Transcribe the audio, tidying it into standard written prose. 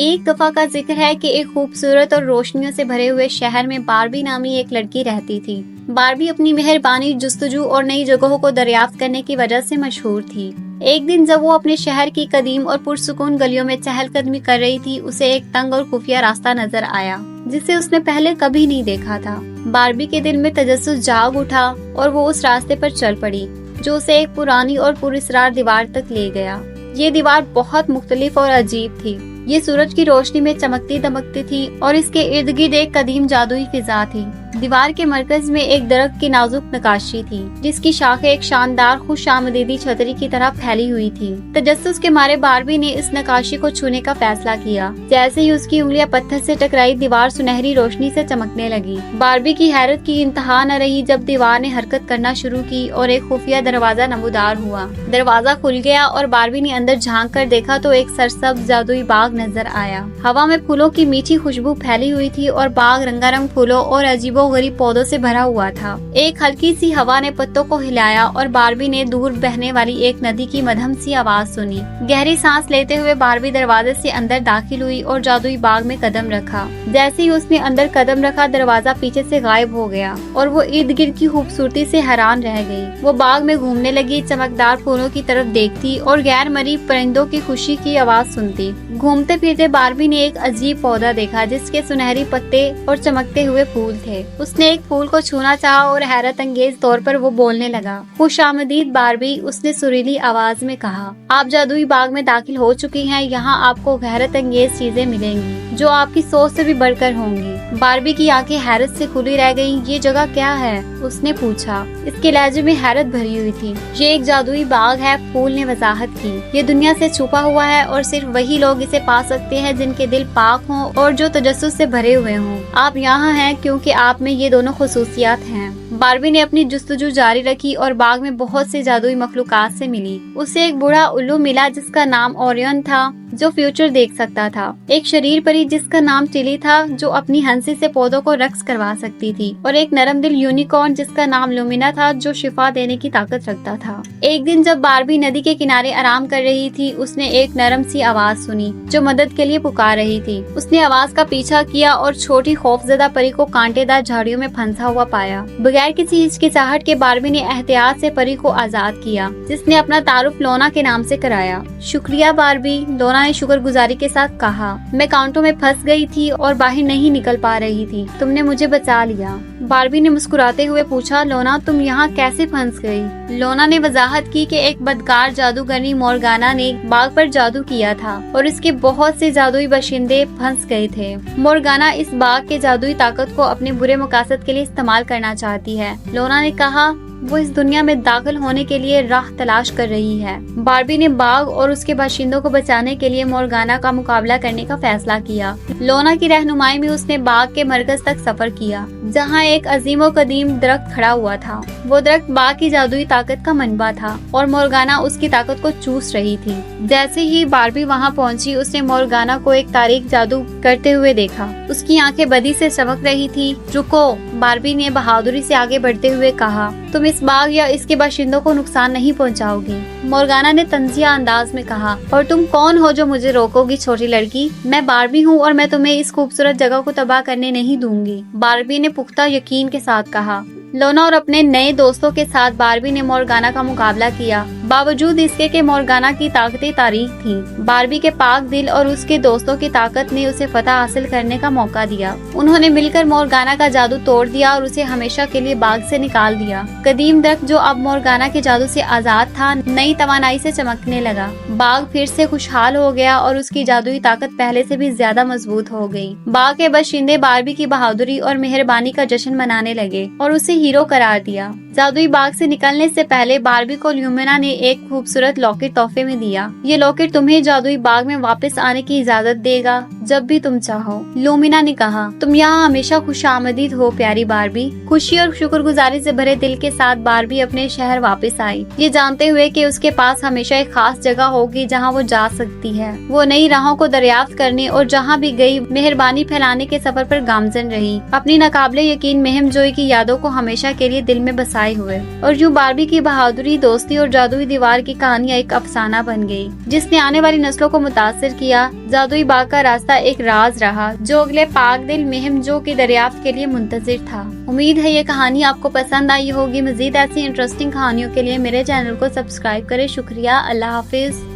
ایک دفعہ کا ذکر ہے کہ ایک خوبصورت اور روشنیوں سے بھرے ہوئے شہر میں باربی نامی ایک لڑکی رہتی تھی۔ باربی اپنی مہربانی، جستجو اور نئی جگہوں کو دریافت کرنے کی وجہ سے مشہور تھی۔ ایک دن جب وہ اپنے شہر کی قدیم اور پرسکون گلیوں میں چہل قدمی کر رہی تھی، اسے ایک تنگ اور خفیہ راستہ نظر آیا جسے اس نے پہلے کبھی نہیں دیکھا تھا۔ باربی کے دل میں تجسس جاگ اٹھا اور وہ اس راستے پر چل پڑی جو اسے ایک پرانی اور پراسرار دیوار تک لے گیا۔ یہ دیوار بہت مختلف اور عجیب تھی۔ یہ سورج کی روشنی میں چمکتی دمکتی تھی اور اس کے ارد گرد ایک قدیم جادوئی فضا تھی۔ دیوار کے مرکز میں ایک درخت کی نازک نقاشی تھی جس کی شاخیں ایک شاندار خوش آمدیدی چھتری کی طرح پھیلی ہوئی تھی۔ تجسس کے مارے باربی نے اس نقاشی کو چھونے کا فیصلہ کیا۔ جیسے ہی اس کی انگلیاں پتھر سے ٹکرائی، دیوار سنہری روشنی سے چمکنے لگی۔ باربی کی حیرت کی انتہا نہ رہی جب دیوار نے حرکت کرنا شروع کی اور ایک خفیہ دروازہ نمودار ہوا۔ دروازہ کھل گیا اور باربی نے اندر جھانک کر دیکھا تو ایک سرسبز جادوئی باغ نظر آیا۔ ہوا میں پھولوں کی میٹھی خوشبو پھیلی ہوئی تھی اور باغ رنگا رنگ پھولوں اور عجیب و غریب پودوں سے بھرا ہوا تھا۔ ایک ہلکی سی ہوا نے پتوں کو ہلایا اور باربی نے دور بہنے والی ایک ندی کی مدھم سی آواز سنی۔ گہری سانس لیتے ہوئے باربی دروازے سے اندر داخل ہوئی اور جادوئی باغ میں قدم رکھا۔ جیسے ہی اس نے اندر قدم رکھا، دروازہ پیچھے سے غائب ہو گیا اور وہ ارد گرد کی خوبصورتی سے حیران رہ گئی۔ وہ باغ میں گھومنے لگی، چمکدار پھولوں کی طرف دیکھتی اور غیر مرئی پرندوں کی خوشی کی آواز سنتی۔ گھومتے پھرتے باربی نے ایک عجیب پودا دیکھا جس کے سنہری پتے اور چمکتے ہوئے پھول تھے۔ اس نے ایک پھول کو چھونا چاہا اور حیرت انگیز طور پر وہ بولنے لگا۔ خوش آمدید باربی، اس نے سریلی آواز میں کہا، آپ جادوئی باغ میں داخل ہو چکی ہیں۔ یہاں آپ کو حیرت انگیز چیزیں ملیں گی جو آپ کی سوچ سے بھی بڑھ کر ہوں گی۔ باربی کی آنکھیں حیرت سے کھلی رہ گئیں۔ یہ جگہ کیا ہے؟ اس نے پوچھا۔ اس کے لہجے میں حیرت بھری ہوئی تھی۔ یہ ایک جادوئی باغ ہے، پھول نے وضاحت کی۔ یہ دنیا سے چھپا ہوا ہے اور صرف وہی لوگ اسے پا سکتے ہیں جن کے دل پاک ہوں اور جو تجسس سے بھرے ہوئے ہوں۔ آپ یہاں ہیں کیونکہ آپ میں یہ دونوں خصوصیات ہیں۔ باربی نے اپنی جستجو جاری رکھی اور باغ میں بہت سی جادوئی مخلوقات سے ملی۔ اسے ایک بوڑھا الو ملا جس کا نام اوریون تھا، جو فیوچر دیکھ سکتا تھا۔ ایک شریر پری جس کا نام ٹلی تھا، جو اپنی ہنسی سے پودوں کو رقص کروا سکتی تھی، اور ایک نرم دل یونیکارن جس کا نام لومینا تھا، جو شفا دینے کی طاقت رکھتا تھا۔ ایک دن جب باربی ندی کے کنارے آرام کر رہی تھی، اس نے ایک نرم سی آواز سنی جو مدد کے لیے پکار رہی تھی۔ اس نے آواز کا پیچھا کیا اور چھوٹی خوفزدہ پری کو کانٹے دار جھاڑیوں میں پھنسا ہوا پایا۔ بغیر کسی ہچکچاہٹ کے باربی نے احتیاط سے پری کو آزاد کیا، جس نے اپنا تعارف لونا کے نام سے کرایا۔ شکریہ باربی، لونا نے شکر گزاری کے ساتھ کہا۔ میں کانٹوں میں پھنس گئی تھی اور باہر نہیں نکل پا رہی تھی، تم نے مجھے بچا لیا۔ باربی نے مسکراتے ہوئے پوچھا، لونا تم یہاں کیسے پھنس گئی؟ لونا نے وضاحت کی کہ ایک بدکار جادوگرنی مورگانا نے باغ پر جادو کیا تھا اور اس کے بہت سے جادوئی باشندے پھنس گئے تھے۔ مورگانا اس باغ کے جادوئی طاقت کو اپنے برے مقاصد کے لیے استعمال کرنا چاہتی ہے۔ لونا نے کہا، وہ اس دنیا میں داخل ہونے کے لیے راہ تلاش کر رہی ہے۔ باربی نے باغ اور اس کے باشندوں کو بچانے کے لیے مورگانا کا مقابلہ کرنے کا فیصلہ کیا۔ لونا کی رہنمائی میں اس نے باغ کے مرکز تک سفر کیا، جہاں ایک عظیم و قدیم درخت کھڑا ہوا تھا۔ وہ درخت باغ کی جادوئی طاقت کا منبع تھا اور مورگانا اس کی طاقت کو چوس رہی تھی۔ جیسے ہی باربی وہاں پہنچی، اس نے مورگانا کو ایک تاریک جادو کرتے ہوئے دیکھا۔ اس کی آنکھیں بدی سے چمک رہی تھی۔ رکو، باربی نے بہادری سے آگے بڑھتے ہوئے کہا، تم اس باغ یا اس کے باشندوں کو نقصان نہیں پہنچاؤ گی۔ مورگانا نے طنزیہ انداز میں کہا، اور تم کون ہو جو مجھے روکو گی چھوٹی لڑکی؟ میں باربی ہوں اور میں تمہیں اس خوبصورت جگہ کو تباہ کرنے نہیں دوں گی، باربی نے پختہ یقین کے ساتھ کہا۔ لونا اور اپنے نئے دوستوں کے ساتھ باربی نے مورگانا کا مقابلہ کیا۔ باوجود اس کے کہ مورگانا کی طاقتیں تاریک تھیں، باربی کے پاک دل اور اس کے دوستوں کی طاقت نے اسے فتح حاصل کرنے کا موقع دیا۔ انہوں نے مل کر مورگانا کا جادو توڑ دیا اور اسے ہمیشہ کے لیے باغ سے نکال دیا۔ قدیم درخت جو اب مورگانا کے جادو سے آزاد تھا، نئی توانائی سے چمکنے لگا۔ باغ پھر سے خوشحال ہو گیا اور اس کی جادوئی طاقت پہلے سے بھی زیادہ مضبوط ہو گئی۔ باغ کے باشندے باربی کی بہادری اور مہربانی کا جشن منانے لگے اور اسے ہیرو قرار دیا۔ جادوئی باغ سے نکلنے سے پہلے باربی کو لیومینا نے ایک خوبصورت لاکٹ تحفے میں دیا۔ یہ لاکٹ تمہیں جادوئی باغ میں واپس آنے کی اجازت دے گا جب بھی تم چاہو، لیومینا نے کہا۔ تم یہاں ہمیشہ خوش آمدید ہو پیاری باربی۔ خوشی اور شکر گزاری سے بھرے دل کے ساتھ باربی اپنے شہر واپس آئی، یہ جانتے ہوئے کہ اس کے پاس ہمیشہ ایک خاص جگہ ہوگی جہاں وہ جا سکتی ہے۔ وہ نئی راہوں کو دریافت کرنے اور جہاں بھی گئی مہربانی پھیلانے کے سفر پر گامزن رہی، اپنی ناقابل یقین مہم جوئی کی یادوں کو ہمیشہ کے لیے دل میں بسائے ہوئے۔ اور یوں باربی کی بہادری، دوستی اور جادوئی دیوار کی کہانی ایک افسانہ بن گئی جس نے آنے والی نسلوں کو متاثر کیا۔ جادوئی باغ کا راستہ کا ایک راز رہا جو اگلے پاک دل مہم جو کی دریافت کے لیے منتظر تھا۔ امید ہے یہ کہانی آپ کو پسند آئی ہوگی۔ مزید ایسی انٹرسٹنگ کہانیوں کے لیے میرے چینل کو سبسکرائب کریں۔ شکریہ، اللہ حافظ۔